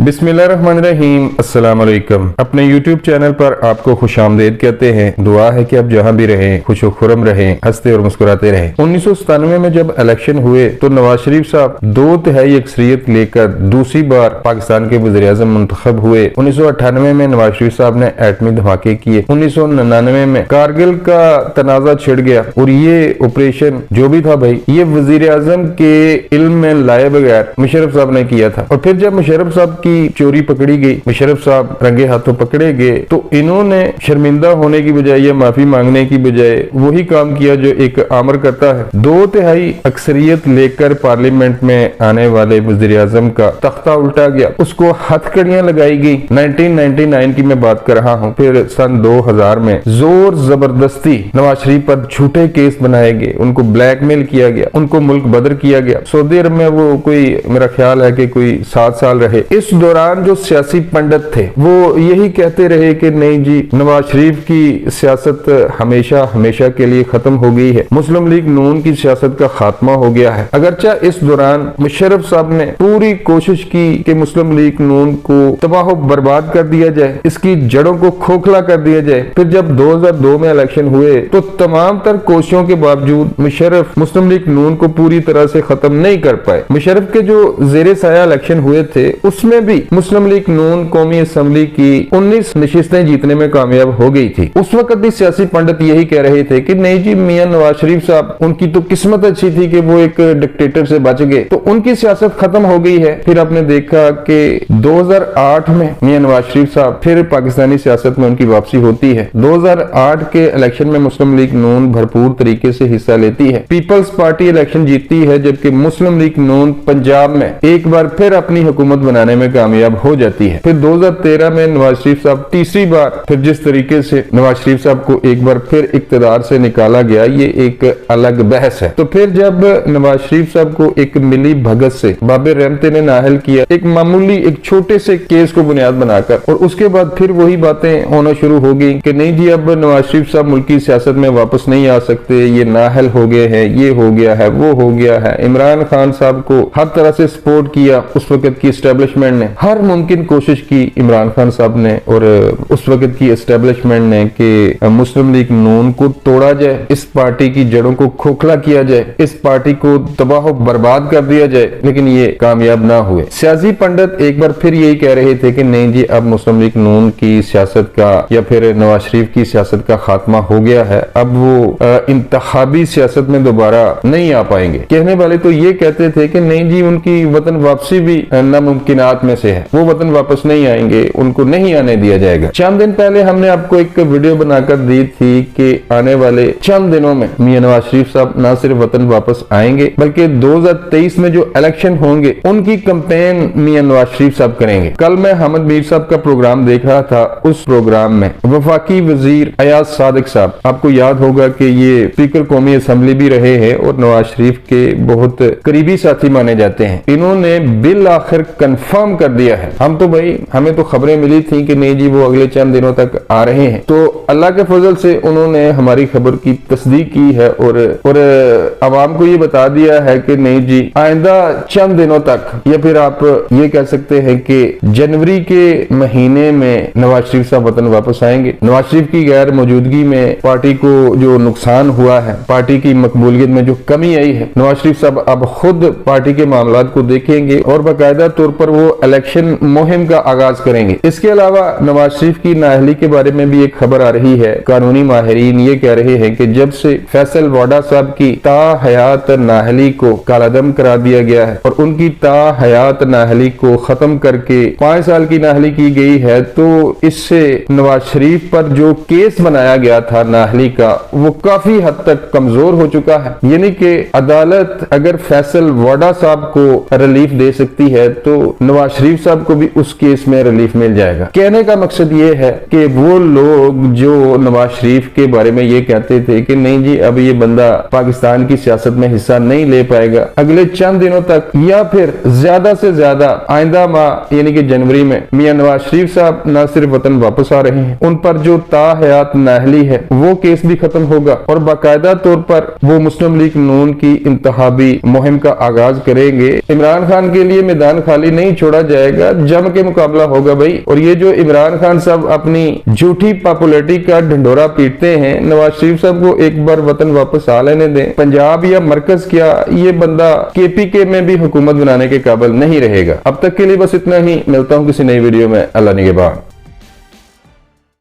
बिस्मिल्लाहिर्रहमानिर्रहीम। अस्सलाम वालेकुम। अपने YouTube चैनल पर आपको खुशामदीद कहते हैं। दुआ है कि आप जहाँ भी रहें खुश खुरम रहें, हंसते और मुस्कुराते रहें। 1997 में जब इलेक्शन हुए तो नवाज शरीफ साहब 2/3 अक्सरियत लेकर दूसरी बार पाकिस्तान के वज़ीर-ए-आज़म मुंतखब हुए। 1998 में नवाज शरीफ साहब ने एटमी धमाके किए। 1999 में कारगिल का तनाजा छिड़ गया और ये ऑपरेशन जो भी था भाई, ये वज़ीर-ए-आज़म के इल्म में लाए बगैर मुशर्रफ साहब ने किया था। और फिर जब मुशर्रफ साहब की चोरी पकड़ी गई, मुशर्रफ साहब रंगे हाथों पकड़े गए, तो इन्होंने शर्मिंदा होने की बजाय या माफी मांगने की बजाय वही काम किया जो एक आमर करता है। 2/3 अक्सरियत लेकर पार्लियामेंट में आने वाले वज़ीर-ए-आज़म का तख्ता उल्टा गया, उसको हथकड़ियां लगाई गई। 1999 की मैं बात कर रहा हूँ। फिर सन 2000 में जोर जबरदस्ती नवाज शरीफ पर झूठे केस बनाए गए, उनको ब्लैकमेल किया गया, उनको मुल्क बदर किया गया। सऊदी अरब में वो कोई, मेरा ख्याल है कि कोई 7 साल रहे। इस दौरान जो सियासी पंडित थे वो यही कहते रहे कि नहीं जी, नवाज शरीफ की सियासत हमेशा हमेशा के लिए खत्म हो गई है, मुस्लिम लीग नून की सियासत का खात्मा हो गया है। अगरचा इस दौरान मुशर्रफ साहब ने पूरी कोशिश की कि मुस्लिम लीग नून को तबाह बर्बाद कर दिया जाए, इसकी जड़ों को खोखला कर दिया जाए। फिर जब 2002 में इलेक्शन हुए तो तमाम तर कोशिशों के बावजूद मुशर्रफ मुस्लिम लीग नून को पूरी तरह से खत्म नहीं कर पाए। मुशर्रफ के जो जेरे साया इलेक्शन हुए थे उसमें भी मुस्लिम लीग नून कौमी असेंबली की 19 नशिस्तें जीतने में कामयाब हो गई थी। उस वक्त भी सियासी पंडित यही कह रहे थे कि नहीं जी, मियां नवाज शरीफ साहब, उनकी तो किस्मत अच्छी थी कि वो एक डिक्टेटर से बच गए, तो उनकी सियासत खत्म हो गई है। फिर आपने देखा कि 2008 में मियां नवाज शरीफ साहब फिर पाकिस्तानी सियासत में उनकी वापसी होती है। 2008 के इलेक्शन में मुस्लिम लीग नून भरपूर तरीके से हिस्सा लेती है, पीपल्स पार्टी इलेक्शन जीतती है, जबकि मुस्लिम लीग नून पंजाब में एक बार फिर अपनी हुकूमत बनाने में कामयाब हो जाती है। फिर 2013 में नवाज शरीफ साहब तीसरी बार, फिर जिस तरीके से नवाज शरीफ साहब को एक बार फिर इक्तदार से निकाला गया, ये एक अलग बहस है। तो फिर जब नवाज शरीफ साहब को एक मिली भगत से बाबर रहमती ने नाहल किया, एक मामूली एक छोटे से केस को बुनियाद बनाकर, और उसके बाद फिर वही बातें होना शुरू हो गई कि नहीं जी, अब नवाज शरीफ साहब मुल्क की सियासत में वापस नहीं आ सकते, ये नाहल हो गए हैं, ये हो गया है, वो हो गया है। इमरान खान साहब को हर तरह से सपोर्ट किया उस वक्त की एस्टेब्लिशमेंट ने, हर मुमकिन कोशिश की इमरान खान साहब ने और उस वक्त की एस्टेब्लिशमेंट ने कि मुस्लिम लीग नून को तोड़ा जाए, इस पार्टी की जड़ों को खोखला किया जाए, इस पार्टी को तबाह बर्बाद कर दिया जाए, लेकिन ये कामयाब ना हुए। सियासी पंडित एक बार फिर यही कह रहे थे कि नहीं जी, अब मुस्लिम लीग नून की सियासत का या फिर नवाज शरीफ की सियासत का खात्मा हो गया है, अब वो इंतखाबी सियासत में दोबारा नहीं आ पाएंगे। कहने वाले तो ये कहते थे कि नहीं जी, उनकी वतन वापसी भी नामुमकिनात में से है, वो वतन वापस नहीं आएंगे, उनको नहीं आने दिया जाएगा। चंद दिन पहले हमने आपको एक वीडियो बनाकर दी थी कि आने वाले चंद दिनों में मियां नवाज शरीफ साहब न सिर्फ वतन वापस आएंगे बल्कि 2023 में जो इलेक्शन होंगे उनकी कैंपेन मियां नवाज शरीफ साहब करेंगे। कल मैं हमद मीर साहब का प्रोग्राम देख रहा था, उस प्रोग्राम में वफाकी वजीर अयाज सादिक साहब, आपको याद होगा कि ये स्पीकर कौमी असेंबली भी रहे हैं और नवाज शरीफ के बहुत करीबी साथी माने जाते हैं, इन्होंने बिल आखिर कंफर्म कर दिया है। हम तो भाई, हमें तो खबरें मिली थी कि नहीं जी, वो अगले चंद दिनों तक आ रहे हैं, तो अल्लाह के फजल से उन्होंने हमारी खबर की तस्दीक की है और अवाम को ये बता दिया है कि नहीं जी, आइंदा चंद दिनों तक, या फिर आप ये कह सकते हैं कि जनवरी के महीने में नवाज शरीफ साहब वतन वापस आएंगे। नवाज शरीफ की गैर मौजूदगी में पार्टी को जो नुकसान हुआ है, पार्टी की मकबूलियत में जो कमी आई है, नवाज शरीफ साहब अब खुद पार्टी के मामला को देखेंगे और बाकायदा तौर पर वो इलेक्शन मुहिम का आगाज करेंगे। इसके अलावा नवाज शरीफ की नाअहली के बारे में भी एक खबर आ रही है। कानूनी माहिरीन ये कह रहे हैं कि जब से फैसल वाडा साहब की ताहयात नाअहली को कालादम करा दिया गया है और उनकी ताहयात नाअहली को खत्म करके 5 साल की नाअहली की गई है, तो इससे नवाज शरीफ पर जो केस बनाया गया था नाअहली का, वो काफी हद तक कमजोर हो चुका है। यानी कि अदालत अगर फैसल वाडा साहब को रिलीफ दे सकती है तो नवाज शरीफ साहब को भी उस केस में रिलीफ मिल जाएगा। कहने का मकसद ये है कि वो लोग जो नवाज शरीफ के बारे में ये कहते थे कि नहीं जी, अब ये बंदा पाकिस्तान की सियासत में हिस्सा नहीं ले पाएगा अगले चंद दिनों तक, या फिर ज्यादा से ज्यादा आइंदा माह यानी कि जनवरी में मियां नवाज शरीफ साहब न सिर्फ वतन वापस आ रहे हैं, उन पर जो ताहयात नाअहली है वो केस भी खत्म होगा और बाकायदा तौर पर वो मुस्लिम लीग नून की इंतखाबी मुहिम का आगाज करेंगे। इमरान खान के लिए मैदान खाली नहीं छोड़ा जाएगा, जम के मुकाबला होगा भाई। और ये जो इमरान खान साहब अपनी झूठी पॉपुलैरिटी का ढिंडोरा पीटते हैं, नवाज शरीफ साहब को एक बार वतन वापस आ लेने दें। पंजाब या मरकज क्या, ये बंदा KPK में भी हुकूमत बनाने के काबिल नहीं रहेगा। अब तक के लिए बस इतना ही, मिलता हूं किसी नई वीडियो में। अल्लाह निगहबान।